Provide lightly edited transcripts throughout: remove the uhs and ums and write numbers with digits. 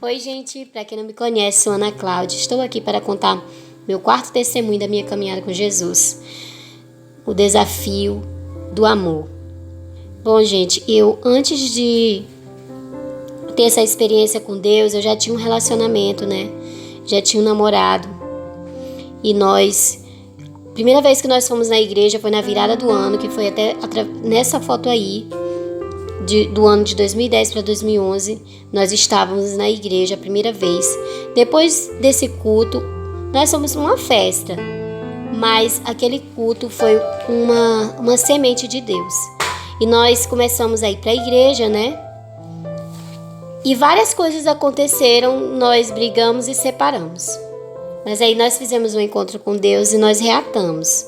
Oi, gente, para quem não me conhece, sou Ana Cláudia. Estou aqui para contar meu quarto testemunho da minha caminhada com Jesus, o desafio do amor. Bom, gente, eu antes de ter essa experiência com Deus, eu já tinha um relacionamento, né? Já tinha um namorado. E primeira vez que nós fomos na igreja foi na virada do ano, que foi até nessa foto aí, do ano de 2010 para 2011, nós estávamos na igreja a primeira vez. Depois desse culto, nós fomos numa festa, mas aquele culto foi uma semente de Deus. E nós começamos a ir para a igreja, né? E várias coisas aconteceram, nós brigamos e separamos. Mas aí nós fizemos um encontro com Deus e nós reatamos,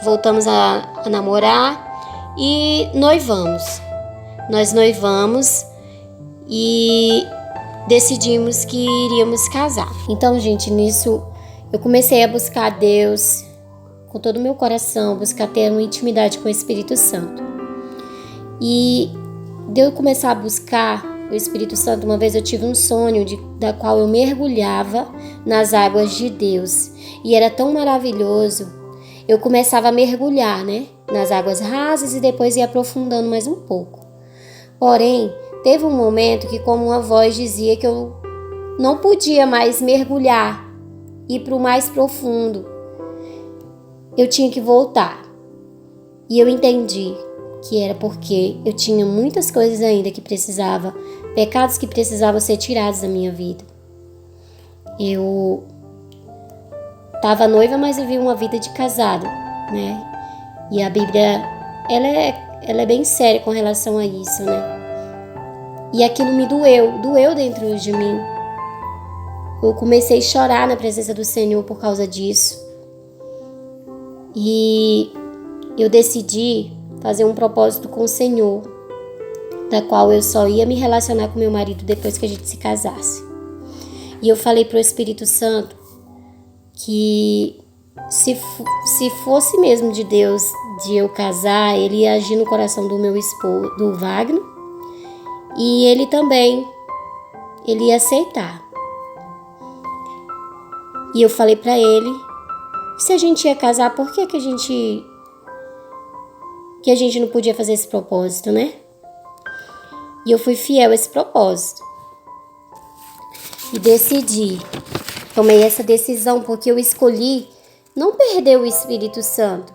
voltamos a namorar e noivamos. Nós noivamos e decidimos que iríamos casar. Então, gente, nisso eu comecei a buscar Deus com todo o meu coração, buscar ter uma intimidade com o Espírito Santo. E de eu começar a buscar o Espírito Santo, uma vez eu tive um sonho da qual eu mergulhava nas águas de Deus. E era tão maravilhoso. Eu começava a mergulhar, né, nas águas rasas e depois ia aprofundando mais um pouco. Porém, teve um momento que, como uma voz dizia, que eu não podia mais mergulhar, ir para o mais profundo. Eu tinha que voltar. E eu entendi que era porque eu tinha muitas coisas ainda pecados que precisavam ser tirados da minha vida. Eu estava noiva, mas eu vi uma vida de casada, né? E a Bíblia, ela é bem séria com relação a isso, né? E aquilo me doeu dentro de mim. Eu comecei a chorar na presença do Senhor por causa disso. E eu decidi fazer um propósito com o Senhor, da qual eu só ia me relacionar com meu marido depois que a gente se casasse. E eu falei para o Espírito Santo que se fosse mesmo de Deus de eu casar, ele ia agir no coração do meu esposo, do Wagner, e ele ia aceitar. E eu falei para ele, se a gente ia casar, por que a gente não podia fazer esse propósito, né? E eu fui fiel a esse propósito. E tomei essa decisão porque eu escolhi não perder o Espírito Santo.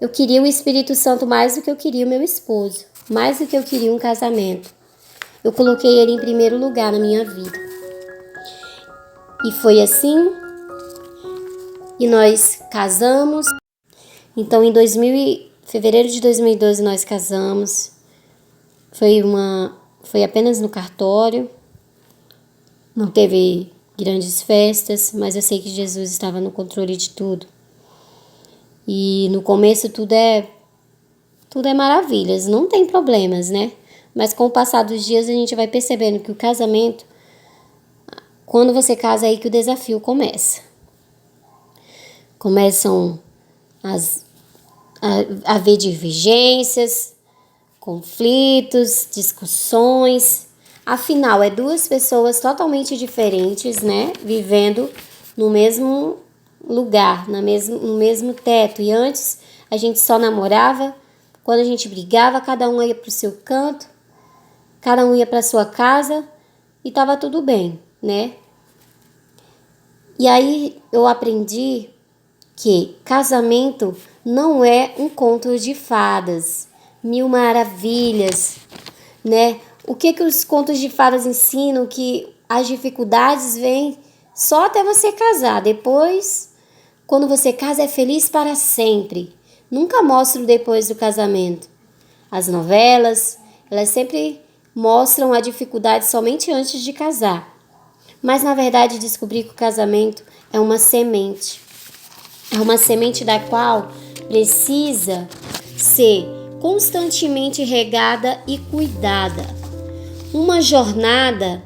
Eu queria o Espírito Santo mais do que eu queria o meu esposo, mais do que eu queria um casamento. Eu coloquei ele em primeiro lugar na minha vida. E foi assim, e nós casamos. Então, em fevereiro de 2012 nós casamos. Foi apenas no cartório. Não teve grandes festas, mas eu sei que Jesus estava no controle de tudo. E no começo tudo é maravilhas, não tem problemas, né? Mas com o passar dos dias a gente vai percebendo que o casamento, quando você casa, é aí que o desafio começa. Começam a haver divergências, conflitos, discussões. Afinal, é duas pessoas totalmente diferentes, né? Vivendo no mesmo lugar, no mesmo teto. E antes, a gente só namorava. Quando a gente brigava, cada um ia para o seu canto, cada um ia para a sua casa e estava tudo bem, né? E aí, eu aprendi que casamento não é um conto de fadas, mil maravilhas, né? O que os contos de fadas ensinam? Que as dificuldades vêm só até você casar. Depois, quando você casa, é feliz para sempre. Nunca mostram depois do casamento. As novelas, elas sempre mostram a dificuldade somente antes de casar. Mas, na verdade, descobri que o casamento é uma semente. É uma semente da qual precisa ser constantemente regada e cuidada. Uma jornada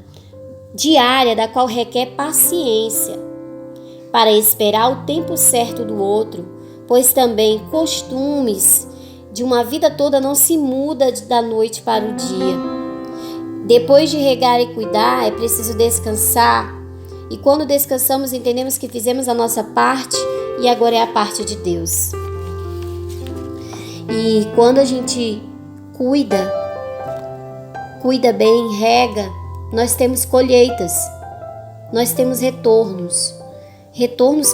diária da qual requer paciência para esperar o tempo certo do outro, pois também costumes de uma vida toda não se muda da noite para o dia. Depois de regar e cuidar, é preciso descansar. E quando descansamos, entendemos que fizemos a nossa parte e agora é a parte de Deus. E quando a gente cuida bem, rega, nós temos colheitas, nós temos retornos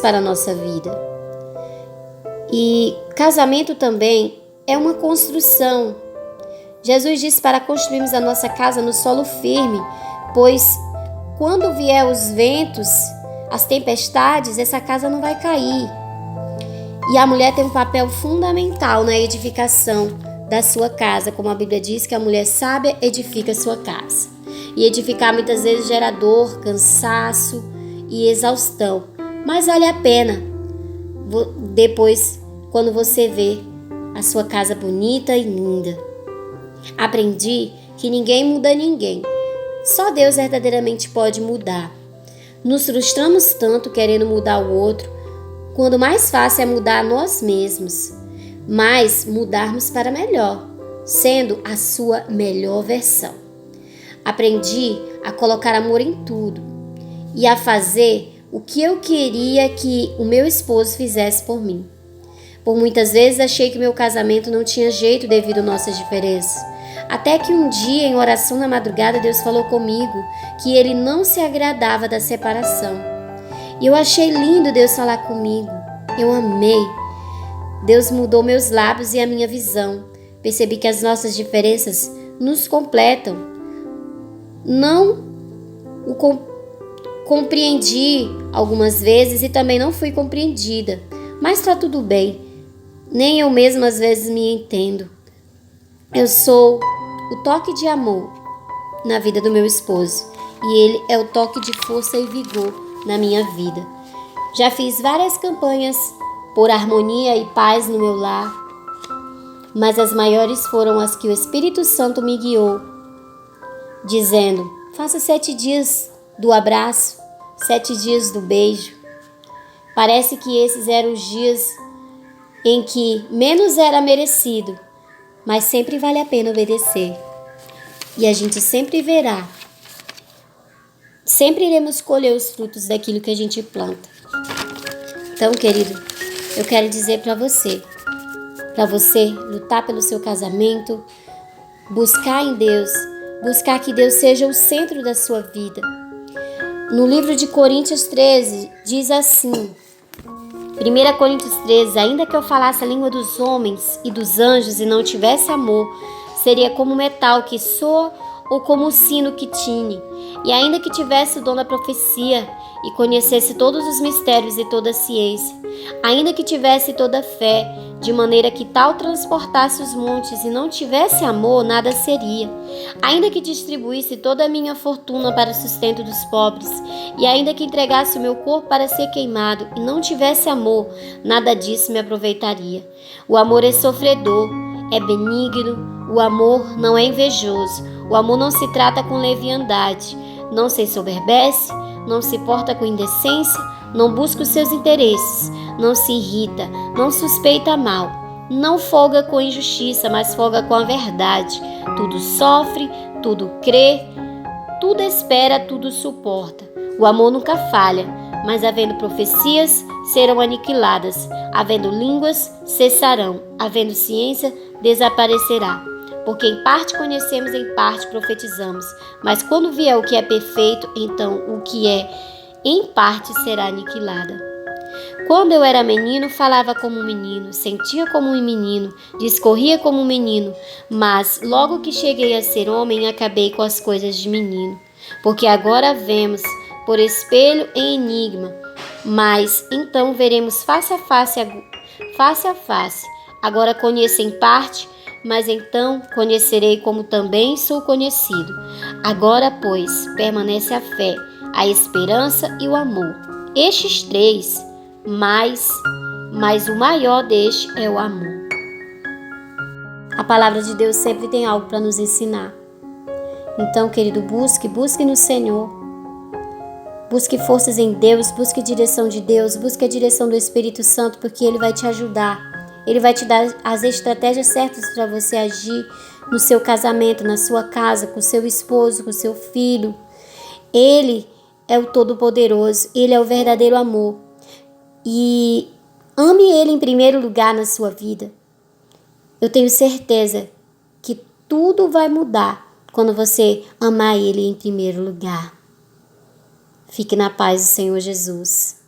para a nossa vida. E casamento também é uma construção. Jesus disse para construirmos a nossa casa no solo firme, pois quando vier os ventos, as tempestades, essa casa não vai cair. E a mulher tem um papel fundamental na edificação da sua casa, como a Bíblia diz que a mulher sábia edifica a sua casa. E edificar muitas vezes gera dor, cansaço e exaustão, mas vale a pena depois quando você vê a sua casa bonita e linda. Aprendi que ninguém muda ninguém, só Deus verdadeiramente pode mudar. Nos frustramos tanto querendo mudar o outro, quando mais fácil é mudar nós mesmos, mas mudarmos para melhor, sendo a sua melhor versão. Aprendi a colocar amor em tudo e a fazer o que eu queria que o meu esposo fizesse por mim. Por muitas vezes achei que meu casamento não tinha jeito devido às nossas diferenças. Até que um dia, em oração na madrugada, Deus falou comigo que Ele não se agradava da separação. E eu achei lindo Deus falar comigo. Eu amei. Deus mudou meus lábios e a minha visão. Percebi que as nossas diferenças nos completam. Não o compreendi algumas vezes e também não fui compreendida. Mas está tudo bem. Nem eu mesma às vezes me entendo. Eu sou o toque de amor na vida do meu esposo e ele é o toque de força e vigor na minha vida. Já fiz várias campanhas por harmonia e paz no meu lar, mas as maiores foram as que o Espírito Santo me guiou, dizendo: faça 7 dias do abraço, 7 dias do beijo. Parece que esses eram os dias em que menos era merecido, mas sempre vale a pena obedecer. E a gente sempre verá, sempre iremos colher os frutos daquilo que a gente planta. Então, querido, eu quero dizer para você lutar pelo seu casamento, buscar em Deus, buscar que Deus seja o centro da sua vida. No livro de Coríntios 13, diz assim, 1 Coríntios 13, ainda que eu falasse a língua dos homens e dos anjos e não tivesse amor, seria como metal que soa ou como o sino que tine. E ainda que tivesse o dom da profecia e conhecesse todos os mistérios e toda a ciência, ainda que tivesse toda a fé, de maneira que tal transportasse os montes e não tivesse amor, nada seria. Ainda que distribuísse toda a minha fortuna para o sustento dos pobres, e ainda que entregasse o meu corpo para ser queimado e não tivesse amor, nada disso me aproveitaria. O amor é sofredor, é benigno, o amor não é invejoso, o amor não se trata com leviandade, não se ensoberbece, não se porta com indecência, não busca os seus interesses, não se irrita, não suspeita mal, não folga com injustiça, mas folga com a verdade. Tudo sofre, tudo crê, tudo espera, tudo suporta. O amor nunca falha, mas havendo profecias, serão aniquiladas, havendo línguas, cessarão, havendo ciência, desaparecerá. Porque em parte conhecemos, em parte profetizamos. Mas quando vier o que é perfeito, então o que é em parte será aniquilada. Quando eu era menino, falava como um menino, sentia como um menino, discorria como um menino. Mas logo que cheguei a ser homem, acabei com as coisas de menino. Porque agora vemos por espelho em enigma, mas então veremos face a face. Agora conheço em parte, mas então conhecerei como também sou conhecido. Agora, pois, permanece a fé, a esperança e o amor. Estes 3, mas o maior deste é o amor. A palavra de Deus sempre tem algo para nos ensinar. Então, querido, busque no Senhor. Busque forças em Deus, busque direção de Deus, busque a direção do Espírito Santo, porque Ele vai te ajudar. Ele vai te dar as estratégias certas para você agir no seu casamento, na sua casa, com seu esposo, com seu filho. Ele é o Todo-Poderoso, Ele é o verdadeiro amor. E ame Ele em primeiro lugar na sua vida. Eu tenho certeza que tudo vai mudar quando você amar Ele em primeiro lugar. Fique na paz do Senhor Jesus.